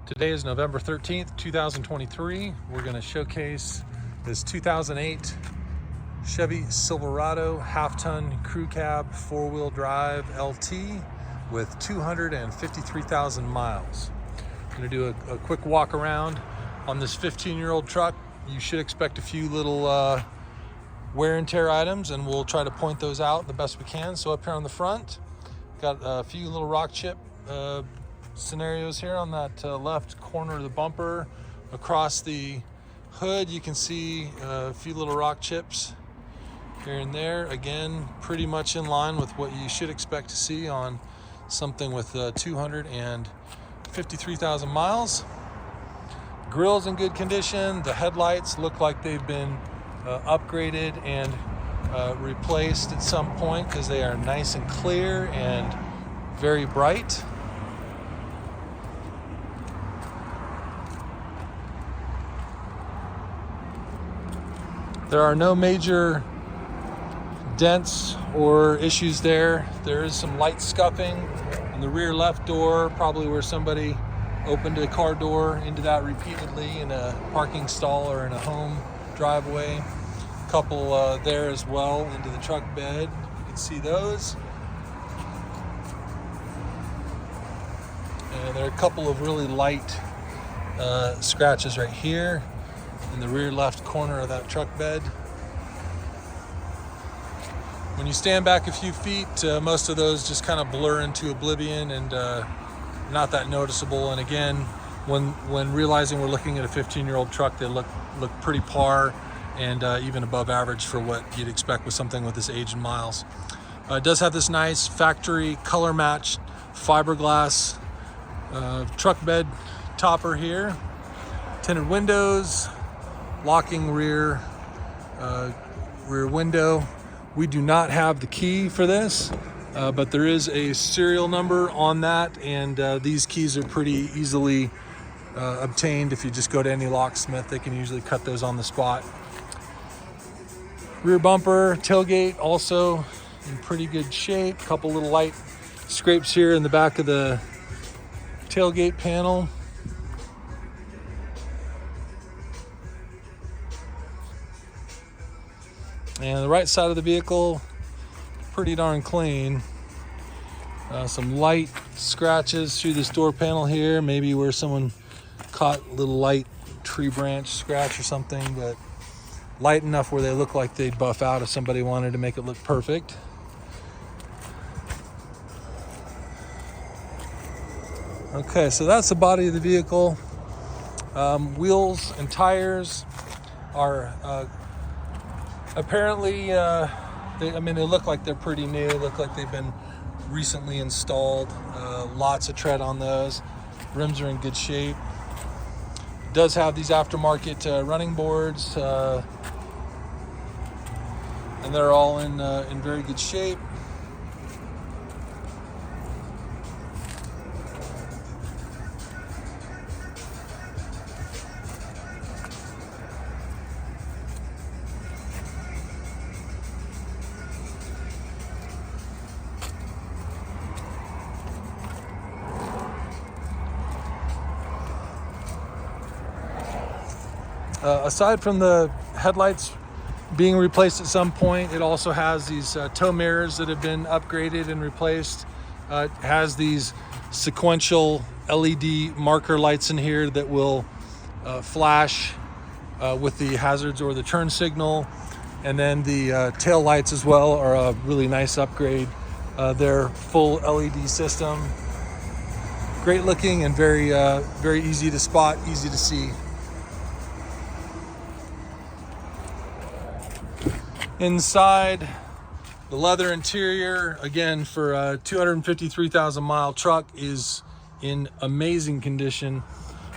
Today is November 13th, 2023. We're going to showcase this 2008 Chevy Silverado half-ton crew cab four-wheel drive LT with 253,000 miles. I'm going to do a quick walk around on this 15-year-old truck. You should expect a few little wear and tear items, and we'll try to point those out the best we can. So up here on the front, got a few little rock chip scenarios here on that left corner of the bumper. Across the hood you can see a few little rock chips here and there. Again, pretty much in line with what you should expect to see on something with 253,000 miles. Grill's in good condition. The headlights look like they've been upgraded and replaced at some point because they are nice and clear and very bright. There are no major dents or issues there. There is some light scuffing in the rear left door, probably where somebody opened a car door into that repeatedly in a parking stall or in a home driveway. A couple there as well into the truck bed. You can see those. And there are a couple of really light scratches right here in the rear left corner of that truck bed. When you stand back a few feet, most of those just kind of blur into oblivion and not that noticeable. And again, when realizing we're looking at a 15-year-old truck, they look pretty par and even above average for what you'd expect with something with this age and miles. It does have this nice factory color matched fiberglass truck bed topper here, tinted windows, locking rear window. We do not have the key for this, but there is a serial number on that, and these keys are pretty easily obtained. If you just go to any locksmith, they can usually cut those on the spot. Rear bumper, tailgate also in pretty good shape. Couple little light scrapes here in the back of the tailgate panel. And the right side of the vehicle, pretty darn clean. Some light scratches through this door panel here, maybe where someone caught a little light tree branch scratch or something, but light enough where they look like they'd buff out if somebody wanted to make it look perfect. Okay, so that's the body of the vehicle. Wheels and tires are apparently, they look like they're pretty new. Look like they've been recently installed. Lots of tread on those. Rims are in good shape. It does have these aftermarket running boards, and they're all in very good shape. Aside from the headlights being replaced at some point, it also has these tow mirrors that have been upgraded and replaced. It has these sequential LED marker lights in here that will flash with the hazards or the turn signal. And then the tail lights as well are a really nice upgrade. They're full LED system. Great looking and very easy to spot, easy to see. Inside, the leather interior, again, for a 253,000 mile truck, is in amazing condition.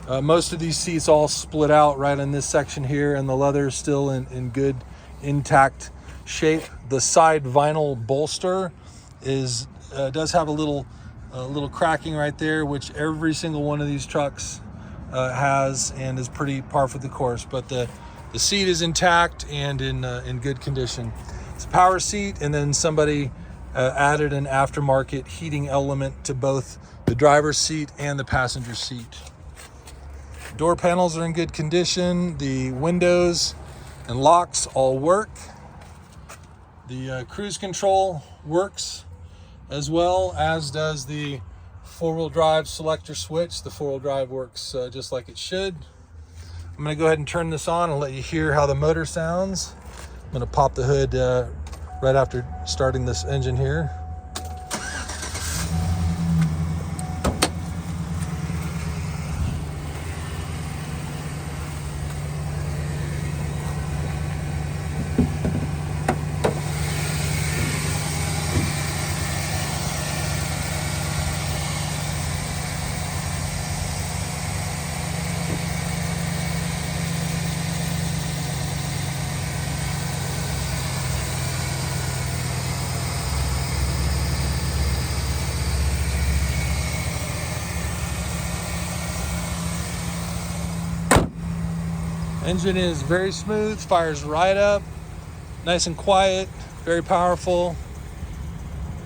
Most of these seats all split out right in this section here, and the leather is still in good, intact shape. The side vinyl bolster does have a little cracking right there, which every single one of these trucks has, and is pretty par for the course. But the seat is intact and in good condition. It's a power seat, and then somebody added an aftermarket heating element to both the driver's seat and the passenger seat. door panels are in good condition. The windows and locks all work. The cruise control works, as well as does the four-wheel drive selector switch. The four-wheel drive works just like it should. I'm gonna go ahead and turn this on and let you hear how the motor sounds. I'm gonna pop the hood right after starting this engine here. Engine is very smooth, fires right up, nice and quiet, very powerful.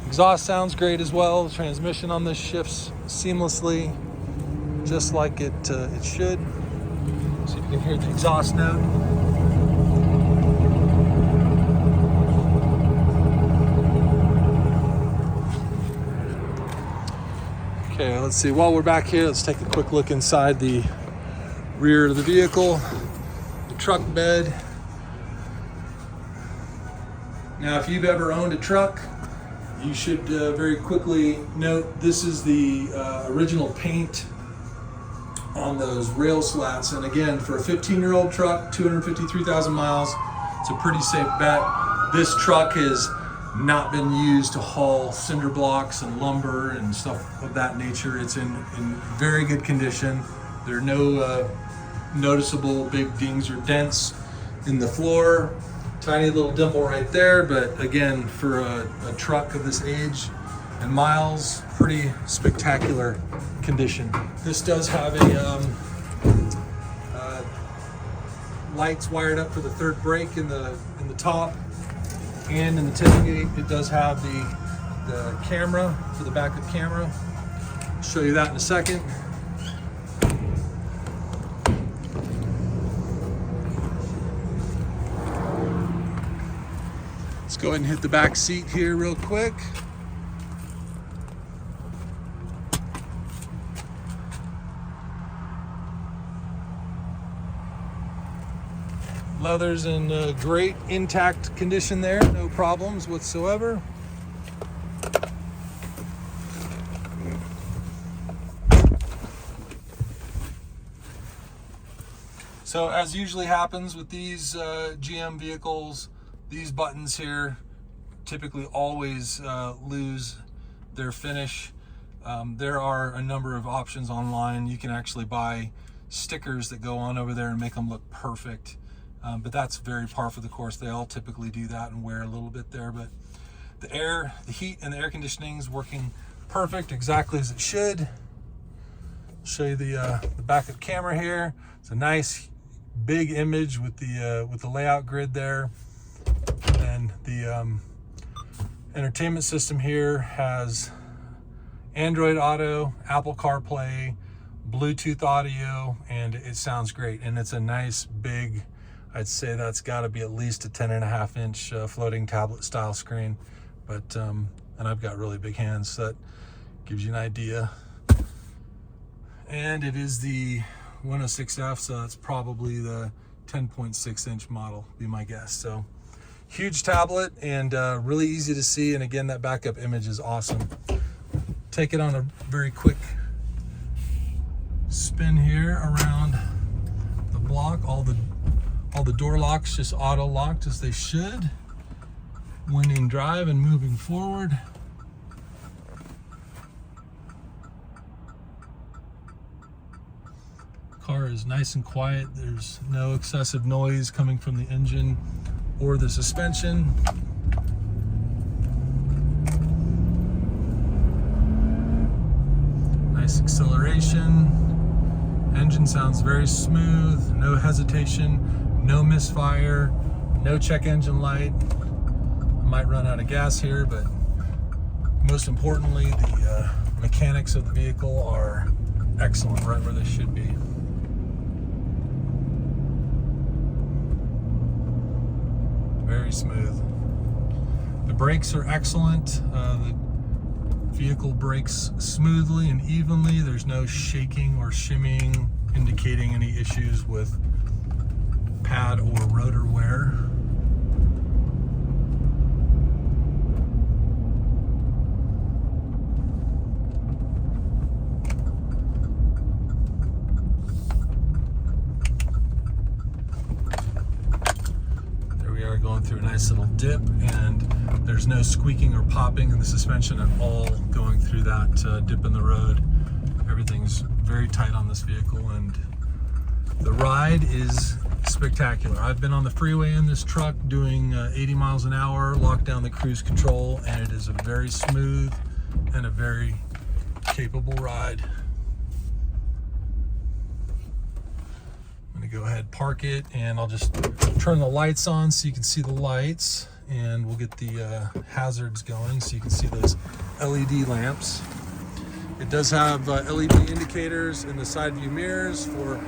Exhaust sounds great as well. The transmission on this shifts seamlessly, just like it should. See if you can hear the exhaust note. Okay, let's see. While we're back here, let's take a quick look inside the rear of the vehicle. Truck bed. Now, if you've ever owned a truck, you should very quickly note this is the original paint on those rail slats. And again, for a 15-year-old truck, 253,000 miles, it's a pretty safe bet. This truck has not been used to haul cinder blocks and lumber and stuff of that nature. It's in very good condition. There are no noticeable big dings or dents in the floor. Tiny little dimple right there, but again, for a truck of this age and miles, pretty spectacular condition. This does have a lights wired up for the third brake in the top and in the tailgate. It does have the camera for the backup camera. I'll show you that in a second. Let's go ahead and hit the back seat here real quick. Leather's in great intact condition there, no problems whatsoever. So as usually happens with these GM vehicles, these buttons here typically always lose their finish. There are a number of options online. You can actually buy stickers that go on over there and make them look perfect. But that's very par for the course. They all typically do that and wear a little bit there. But the heat and the air conditioning is working perfect, exactly as it should. I'll show you the backup camera here. It's a nice big image with the layout grid there. And the entertainment system here has Android Auto, Apple CarPlay, Bluetooth audio, and it sounds great. And it's a nice big, I'd say that's got to be at least a 10.5-inch floating tablet style screen. But and I've got really big hands, so that gives you an idea. And it is the 106F, so that's probably the 10.6-inch model, be my guess. So huge tablet and really easy to see. And again, that backup image is awesome. Take it on a very quick spin here around the block. All the door locks just auto locked as they should when in drive and moving forward. Car is nice and quiet. There's no excessive noise coming from the engine or the suspension. Nice acceleration. Engine sounds very smooth, no hesitation, no misfire, no check engine light. I might run out of gas here, but most importantly, the mechanics of the vehicle are excellent, right where they should be. Very smooth. The brakes are excellent. The vehicle brakes smoothly and evenly. There's no shaking or shimmying indicating any issues with pad or rotor wear. There we are, going through a nice little dip, and there's no squeaking or popping in the suspension at all going through that dip in the road. Everything's very tight on this vehicle, and the ride is spectacular. I've been on the freeway in this truck doing 80 miles an hour, locked down the cruise control, and it is a very smooth and a very capable ride. I'm gonna go ahead, park it, and I'll just turn the lights on so you can see the lights, and we'll get the hazards going so you can see those LED lamps. It does have LED indicators in the side view mirrors for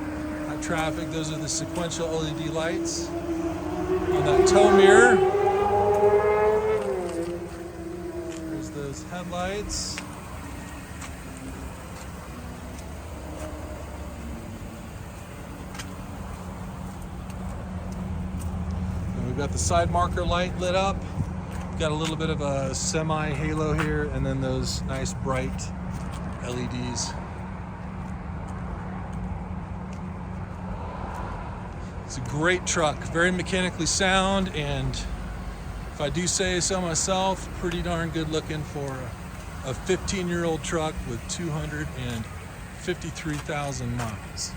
traffic. Those are the sequential LED lights. On that tow mirror, there's those headlights. And we've got the side marker light lit up. We've got a little bit of a semi halo here, and then those nice bright LEDs. It's a great truck, very mechanically sound, and if I do say so myself, pretty darn good looking for a 15-year-old truck with 253,000 miles.